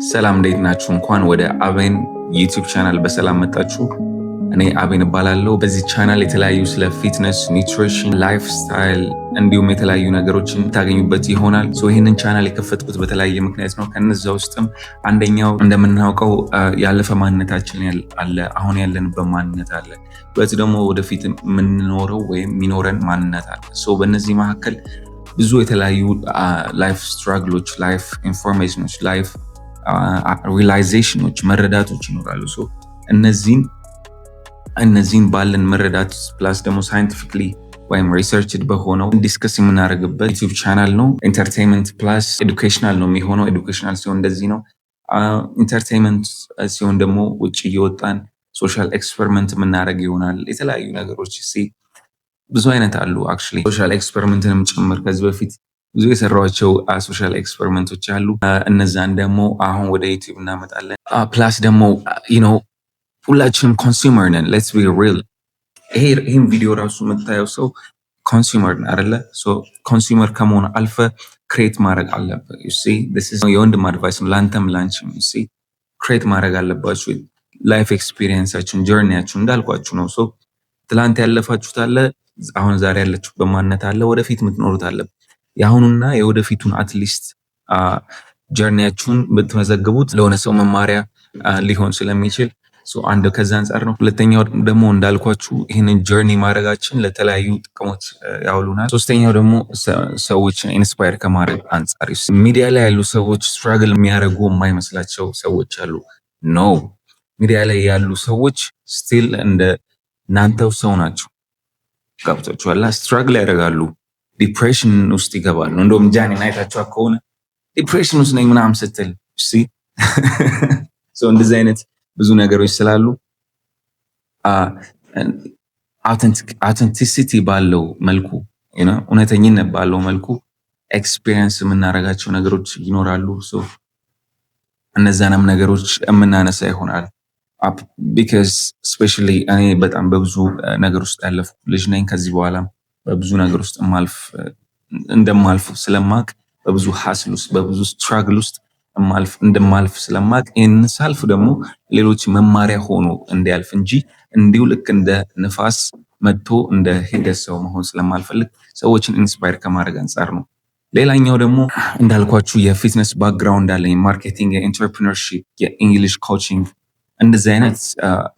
ሰላም እንዴት ናችሁ? እንኳን ወደ አቤን ዩቲዩብ ቻናል በሰላም መጣችሁ። እኔ አቤን እባላለሁ። በዚህ ቻናል የተለያዩ ስለ ፊትነስ፣ ኒውትሪሽን፣ ላይፍ ስታይል እንዲሁም የተለያዩ ነገሮችን ታገኙበት ይሆናል። ይህንን ቻናል የከፈትኩት በተለያየ ምክንያት ነው። ከነዛ ውስጥም አንደኛው እንደምናውቀው ያለፈ ማንነታችን አለ፣ አሁን ያለንበት ማንነት አለ። ሁለት ደግሞ ወደፊት የምንኖረው ወይም የሚኖረን ማንነት አለ። በእነዚህ መካከል ብዙ የተለያዩ ላይፍ ስትራግሎች፣ ላይፍ ኢንፎርሜሽኖች፣ ላይፍ ሪላይዜሽኖች መረዳቶች ይኖራሉ። እነዚህን ባለን መረዳት ፕላስ ደግሞ ሳይንቲፊክሊ ወይም ሪሰርችድ በሆነው ዲስከስ የምናደርግበት ዩቲዩብ ቻናል ነው። ኢንተርቴንመንት ፕላስ ኤዱኬሽናል ነው የሚሆነው። ኤዱኬሽናል ሲሆን እንደዚህ ነው። ኢንተርቴንመንት ሲሆን ደግሞ ውጭ እየወጣን ሶሻል ኤክስፐሪመንት የምናደርግ ይሆናል። የተለያዩ ነገሮች ብዙ አይነት አሉ። አክቹዋሊ ሶሻል ኤክስፐሪመንትንም ጭምር ከዚህ በፊት ብዙ የሰራቸው ሶሻል ኤክስፐሪመንቶች አሉ። እነዛን ደግሞ አሁን ወደ ዩቲዩብ እናመጣለን። ፕላስ ደግሞ ሁላችንም ኮንሱመር ነን። ሌትስ ቢ ሪል። ይህም ቪዲዮ ራሱ የምታየው ሰው ኮንሱመር አይደለ? ኮንሱመር ከመሆን አልፈ ክሬት ማድረግ አለበት። የወንድም አድቫይስ ነው ለአንተም ላንቺም። ክሬት ማድረግ አለባችሁ። ላይፍ ኤክስፒሪየንሳችሁን ጆርኒያችሁን እንዳልኳችሁ ነው። ትላንት ያለፋችሁት አለ፣ አሁን ዛሬ ያለችሁበት ማንነት አለ፣ ወደፊት የምትኖሩት አለ። የአሁኑና የወደፊቱን አትሊስት ጀርኒያችሁን ብትመዘግቡት ለሆነ ሰው መማሪያ ሊሆን ስለሚችል አንድ ከዛ አንጻር ነው። ሁለተኛው ደግሞ እንዳልኳችሁ ይህንን ጀርኒ ማድረጋችን ለተለያዩ ጥቅሞች ያውሉናል። ሶስተኛው ደግሞ ሰዎችን ኢንስፓየር ከማድረግ አንጻር ሚዲያ ላይ ያሉ ሰዎች ስትራግል የሚያደርጉ የማይመስላቸው ሰዎች አሉ። ኖ ሚዲያ ላይ ያሉ ሰዎች ስቲል እንደ እናንተው ሰው ናቸው። ገብቷችኋል? ስትራግል ያደርጋሉ፣ ዲፕሬሽን ውስጥ ይገባሉ። እንደውም ጃኒን አይታችኋት ከሆነ ዲፕሬሽን ውስጥ ነኝ ምናምን ስትል እንደዚህ አይነት ብዙ ነገሮች ስላሉ አውተንቲሲቲ ባለው መልኩ እውነተኝነት ባለው መልኩ ኤክስፒሪየንስ የምናደርጋቸው ነገሮች ይኖራሉ። እነዛንም ነገሮች የምናነሳ ይሆናል። ቢካዝ ስፔሻሊ እኔ በጣም በብዙ ነገር ውስጥ ያለፍኩ ልጅ ነኝ። ከዚህ በኋላ በብዙ ነገር ውስጥ እንደማልፍ ስለማቅ፣ በብዙ ሀስል ውስጥ በብዙ ስትራግል ውስጥ እንደማልፍ ስለማቅ፣ ይህንን ሳልፍ ደግሞ ሌሎች መማሪያ ሆኖ እንዲያልፍ እንጂ እንዲሁ ልክ እንደ ንፋስ መጥቶ እንደ ሄደ ሰው መሆን ስለማልፈልግ ሰዎችን ኢንስፓየር ከማድረግ አንጻር ነው። ሌላኛው ደግሞ እንዳልኳችሁ የፊትነስ ባክግራውንድ አለኝ። ማርኬቲንግ፣ የኢንተርፕሪነርሺፕ፣ የኢንግሊሽ ኮቺንግ እንደዚህ አይነት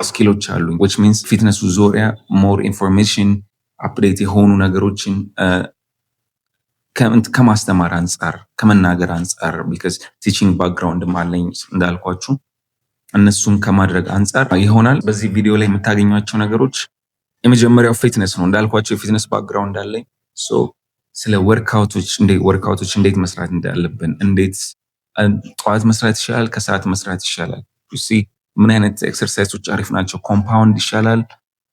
ስኪሎች አሉኝ። which means ፊትነሱ ዙሪያ ሞር ኢንፎርሜሽን አፕዴት የሆኑ ነገሮችን ከማስተማር አንጻር ከመናገር አንጻር ቢካዝ ቲቺንግ ባክግራውንድ አለኝ እንዳልኳችሁ እነሱን ከማድረግ አንጻር ይሆናል። በዚህ ቪዲዮ ላይ የምታገኟቸው ነገሮች የመጀመሪያው ፊትነስ ነው። እንዳልኳቸው የፊትነስ ባክግራውንድ አለኝ። ስለ ወርክአውቶች እንዴት መስራት እንዳለብን፣ እንዴት ጠዋት መስራት ይሻላል፣ ከሰዓት መስራት ይሻላል፣ ምን አይነት ኤክሰርሳይሶች አሪፍ ናቸው፣ ኮምፓውንድ ይሻላል፣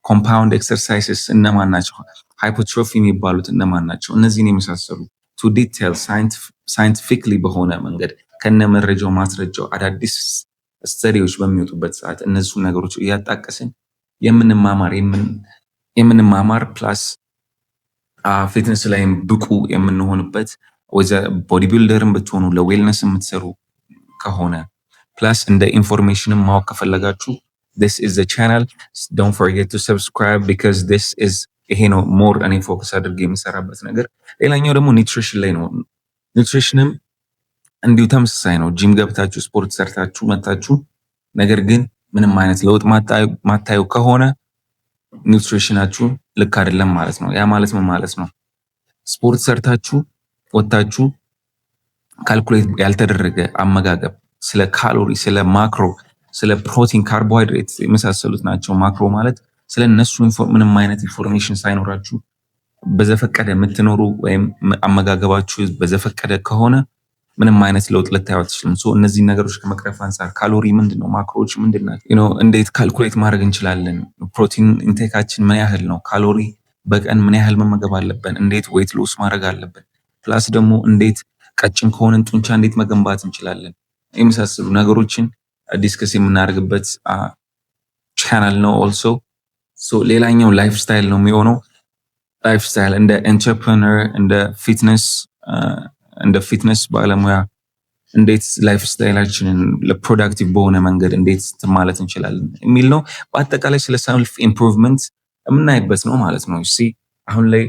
ኮምፓውንድ ኤክሰርሳይስስ እነማን ናቸው፣ ሃይፖትሮፊ የሚባሉት እነማን ናቸው፣ እነዚህን የመሳሰሉ ቱ ዲቴል ሳይንቲፊክሊ በሆነ መንገድ ከነ መረጃው ማስረጃው አዳዲስ ስተዲዎች በሚወጡበት ሰዓት እነሱ ነገሮች እያጣቀስን የምንማማር ፕላስ ፊትነስ ላይም ብቁ የምንሆንበት ቦዲ ቢልደርን ብትሆኑ ለዌልነስ የምትሰሩ ከሆነ ፕላስ እንደ ኢንፎርሜሽንም ማወቅ ከፈለጋችሁ this is the channel. Don't forget to subscribe because this is ይሄ ነው ሞር እኔ ፎከስ አድርጌ የምሰራበት ነገር። ሌላኛው ደግሞ ኒውትሪሽን ላይ ነው። ኒውትሪሽንም እንዲሁ ተመሳሳይ ነው። ጂም ገብታችሁ ስፖርት ሰርታችሁ መጣችሁ ነገር ግን ምንም አይነት ለውጥ ማታዩ ከሆነ ኒውትሪሽናችሁ ልክ አይደለም ማለት ነው። ያ ማለት ምን ማለት ነው? ስፖርት ሰርታችሁ ወጣችሁ ካልኩሌት ያልተደረገ አመጋገብ ስለ ካሎሪ፣ ስለ ማክሮ፣ ስለ ፕሮቲን፣ ካርቦሃይድሬት የመሳሰሉት ናቸው። ማክሮ ማለት ስለ እነሱ ምንም አይነት ኢንፎርሜሽን ሳይኖራችሁ በዘፈቀደ የምትኖሩ ወይም አመጋገባችሁ በዘፈቀደ ከሆነ ምንም አይነት ለውጥ ልታዩ አትችሉም። እነዚህ ነገሮች ከመቅረፍ አንጻር ካሎሪ ምንድነው? ማክሮዎች ምንድናቸው? እንዴት ካልኩሌት ማድረግ እንችላለን? ፕሮቲን ኢንቴካችን ምን ያህል ነው? ካሎሪ በቀን ምን ያህል መመገብ አለብን? እንዴት ዌይት ሎስ ማድረግ አለብን? ፕላስ ደግሞ እንዴት ቀጭን ከሆነን ጡንቻ እንዴት መገንባት እንችላለን? የመሳሰሉ ነገሮችን ዲስከስ የምናደርግበት ቻናል ነው። ኦልሶ ሌላኛው ላይፍ ስታይል ነው የሚሆነው። ላይፍ ስታይል እንደ ኢንተርፕረነር እንደ ፊትነስ ባለሙያ እንዴት ላይፍ ስታይላችንን ለፕሮዳክቲቭ በሆነ መንገድ እንዴት ማለት እንችላለን የሚል ነው። በአጠቃላይ ስለ ሰልፍ ኢምፕሩቭመንት የምናይበት ነው ማለት ነው። አሁን ላይ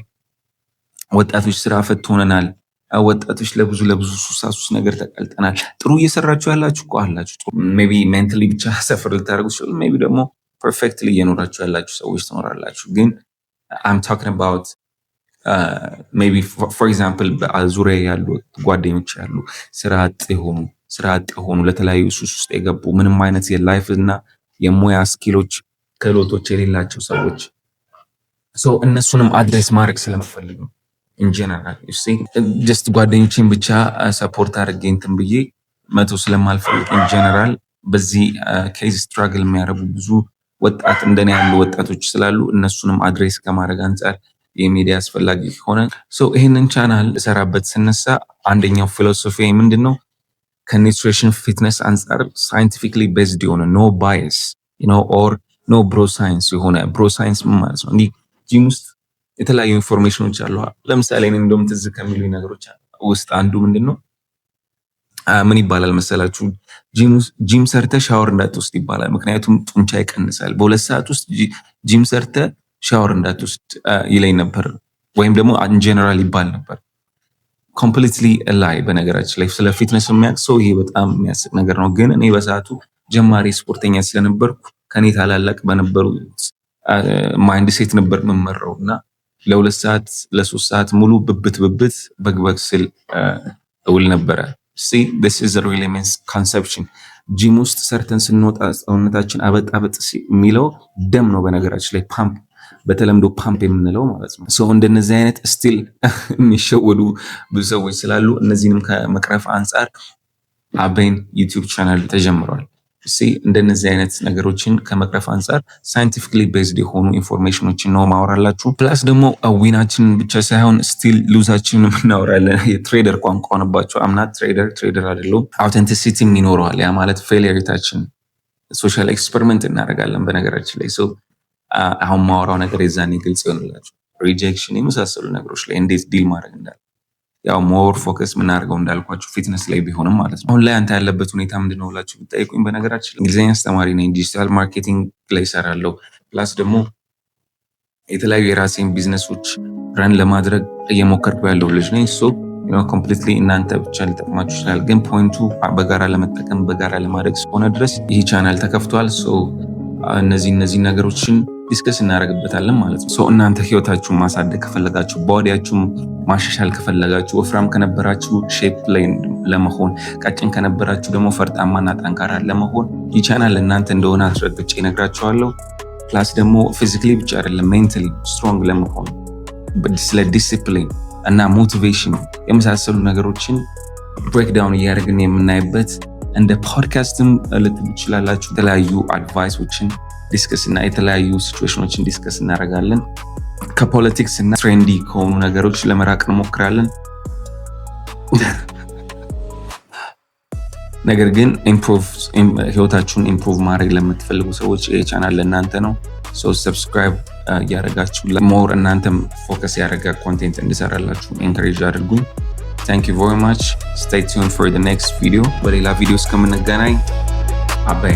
ወጣቶች ስራ ፈት ሆነናል። ወጣቶች ለብዙ ሱስ ነገር ተቀልጠናል። ጥሩ እየሰራችሁ ያላችሁ እኮ አላችሁ። ሜቢ ሜንታሊ ብቻ ሰፈር ልታደርጉ ይችላል። ሜቢ ደግሞ ፐርፌክትሊ እየኖራችሁ ያላችሁ ሰዎች ትኖራላችሁ። ግን I'm talking about maybe for example በዙሪያ ያሉ ጓደኞች ያሉ ስራ አጥ የሆኑ ለተለያዩ ሱስ ውስጥ የገቡ ምንም አይነት የላይፍ እና የሙያ ስኪሎች ክህሎቶች የሌላቸው ሰዎች እነሱንም አድሬስ ማድረግ ስለምፈልግ ነው። in general you see just ጓደኞቼን ብቻ ሰፖርት አድርጌ እንትን ብዬ መቶ ስለማልፈልግ in general በዚህ ኬዝ ስትራግል የሚያደርጉ ብዙ ወጣት እንደኔ ያሉ ወጣቶች ስላሉ እነሱንም አድሬስ ከማድረግ አንፃር የሚዲያ አስፈላጊ ሆነ ይሄንን ቻናል እሰራበት ስነሳ አንደኛው ፊሎሶፊ ምንድነው ከኒውትሪሽን ፊትነስ አንፃር ሳይንቲፊካሊ ቤዝድ የሆነ ኖ ባይስ ኦር ኖ ብሮ ሳይንስ የሆነ ብሮ ሳይንስ ማለት ነው። ጂም ውስጥ የተለያዩ ኢንፎርሜሽኖች አሉ። ለምሳሌ እኔ እንደውም ትዝ ከሚሉኝ ነገሮች ውስጥ አንዱ ምንድነው ምን ይባላል መሰላችሁ ጂም ሰርተ ሻወር እንዳትወስድ ይባላል። ምክንያቱም ጡንቻ ይቀንሳል። በሁለት ሰዓት ውስጥ ጂም ሰርተ ሻወር እንዳትወስድ ይለኝ ነበር፣ ወይም ደግሞ ኢን ጀነራል ይባል ነበር። ኮምፕሊትሊ ላይ በነገራችን ላይ ስለ ፊትነስ የሚያውቅ ሰው ይሄ በጣም የሚያስቅ ነገር ነው። ግን እኔ በሰዓቱ ጀማሪ ስፖርተኛ ስለነበርኩ ከኔ ታላላቅ በነበሩ ማይንድ ሴት ነበር የምመራውና ለሁለት ሰዓት ለሶስት ሰዓት ሙሉ ብብት በግበግ ስል እውል ነበረ። see this is a really immense conception ጂም ውስጥ ሰርተን ስንወጣ ሰውነታችን አበጣበጥ የሚለው ደም ነው በነገራችን ላይ ፓምፕ በተለምዶ ፓምፕ የምንለው ማለት ነው። እንደነዚህ አይነት ስቲል የሚሸወዱ ብዙ ሰዎች ስላሉ እነዚህንም ከመቅረፍ አንፃር አበይን ዩቲዩብ ቻናል ተጀምሯል። እንደነዚህ አይነት ነገሮችን ከመቅረፍ አንፃር ሳይንቲፊካሊ ቤዝድ የሆኑ ኢንፎርሜሽኖችን ነው ማወራላችሁ። ፕላስ ደግሞ ዊናችንን ብቻ ሳይሆን ስቲል ሉዛችንን እናወራለን። የትሬደር ቋንቋ ሆነባቸው። አምናት ትሬደር አይደለሁም። አውተንቲሲቲም ይኖረዋል። ያ ማለት ፌሊየሪታችን ሶሻል ኤክስፐሪመንት እናደርጋለን በነገራችን ላይ አሁን ማወራው ነገር የዛኔ ግልጽ ይሆንላችሁ። ሪጀክሽን የመሳሰሉ ነገሮች ላይ እንዴት ዲል ማድረግ እንዳለ ያው ሞር ፎከስ ምናደርገው እንዳልኳችሁ ፊትነስ ላይ ቢሆንም ማለት ነው። አሁን ላይ አንተ ያለበት ሁኔታ ምንድነው ብላችሁ ብትጠይቁኝ በነገራችን እንግሊዝኛ አስተማሪ ነኝ። ዲጂታል ማርኬቲንግ ላይ እሰራለሁ። ፕላስ ደግሞ የተለያዩ የራሴን ቢዝነሶች ረን ለማድረግ እየሞከርኩ ያለው ልጅ ነኝ። ኮምፕሊትሊ እናንተ ብቻ ሊጠቅማችሁ ይችላል። ግን ፖይንቱ በጋራ ለመጠቀም በጋራ ለማድረግ እስከሆነ ድረስ ይህ ቻናል ተከፍቷል። እነዚህ ነገሮችን ዲስከስ እናደርግበታለን ማለት ነው። እናንተ ህይወታችሁን ማሳደግ ከፈለጋችሁ፣ ቦዲያችሁን ማሻሻል ከፈለጋችሁ፣ ወፍራም ከነበራችሁ ሼፕ ላይ ለመሆን፣ ቀጭን ከነበራችሁ ደግሞ ፈርጣማና ጠንካራ ለመሆን ይህ ቻናል እናንተ እንደሆነ አስረግጬ እነግራችኋለሁ። ፕላስ ደግሞ ፊዚካሊ ብቻ አይደለም ሜንታሊ ስትሮንግ ለመሆን ስለ ዲሲፕሊን እና ሞቲቬሽን የመሳሰሉ ነገሮችን ብሬክዳውን እያደረግን የምናይበት እንደ ፖድካስትም ልትሉ ትችላላችሁ። የተለያዩ አድቫይሶችን ዲስከስ እና የተለያዩ ሲቹዌሽኖችን ዲስከስ እናደርጋለን። ከፖለቲክስ እና ትሬንዲ ከሆኑ ነገሮች ለመራቅ እንሞክራለን። ነገር ግን ህይወታችሁን ኢምፕሩቭ ማድረግ ለምትፈልጉ ሰዎች ይህ ቻናል ለእናንተ ነው። ሰብስክራይብ እያደረጋችሁ ሞር እናንተም ፎከስ ያደረገ ኮንቴንት እንዲሰራላችሁ ኤንከሬጅ አድርጉኝ። Thank you very much. Stay tuned for the next video. በሌላ ቪዲዮ እስከምንገናኝ አባይ